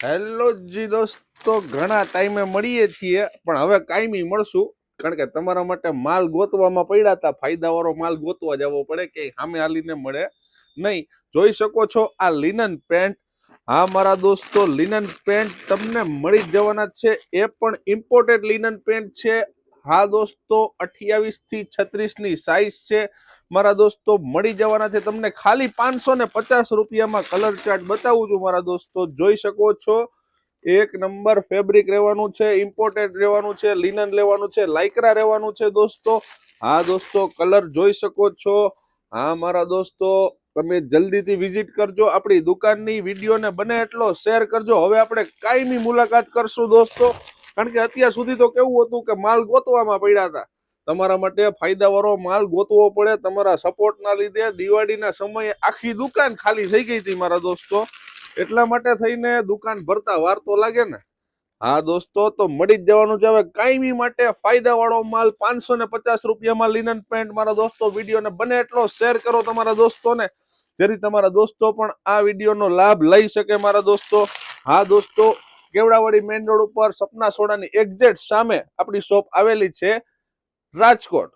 Hello જી દોસ્તો, ઘણા ટાઈમે મળીએ છીએ પણ હવે કાયમી મળશું, કારણ કે તમારા માટે માલ ગોતવામાં પડ્યા હતા. ફાયદાવાળો માલ ગોતવા જવો પડે કે સામે હાલીને મળે નહીં. જોઈ શકો છો આ લિનન પેન્ટ. હા મારા દોસ્તો, લિનન પેન્ટ તમને મળી જ જવાના છે. એ પણ ઇમ્પોર્ટેડ લિનન પેન્ટ છે. હા દોસ્તો, 28 થી 36 ની સાઈઝ છે. મારા દોસ્તો મળી જવાના છે તમને ખાલી 550 રૂપિયામાં. કલર ચાર્ટ બતાવું છું મારા દોસ્તો, જોઈ શકો છો. એક નંબર ફેબ્રિક રહેવાનું છે, ઇમ્પોર્ટેડ રહેવાનું છે, લિનન લેવાનું છે, લાઇક્રા રહેવાનું છે દોસ્તો. હા દોસ્તો, કલર જોઈ શકો છો. હા મારા દોસ્તો, તમે જલ્દીથી વિઝિટ કરજો આપણી દુકાનની. વિડીયોને બને એટલો શેર કરજો. હવે આપણે કાયમી મુલાકાત કરશું દોસ્તો, કારણ કે અત્યાર સુધી તો કેવું હતું કે માલ ગોતવામાં પડ્યા હતા. તમારા માટે ફાયદાવાળો માલ ગોતવો પડે. તમારા સપોર્ટના લીધે દિવાળીના સમયે આખી દુકાન ખાલી થઈ ગઈ હતી મારા દોસ્તો. એટલા માટે થઈને દુકાન ભરતા વાર તો લાગે ને. હા દોસ્તો, તો મળી જ જવાનું છે હવે કાયમી માટે ફાયદાવાળો માલ 550 રૂપિયામાં લિનન પેન્ટ. મારા દોસ્તો, વિડીયોને બને એટલો શેર કરો તમારા દોસ્તોને, જેથી તમારા દોસ્તો પણ આ વિડીયોનો લાભ લઈ શકે મારા દોસ્તો. હા દોસ્તો, કેવડાવાડી મેઇન રોડ ઉપર સપના સોડાની એક્ઝેક્ટ સામે આપણી શોપ આવેલી છે, રાજકોટ.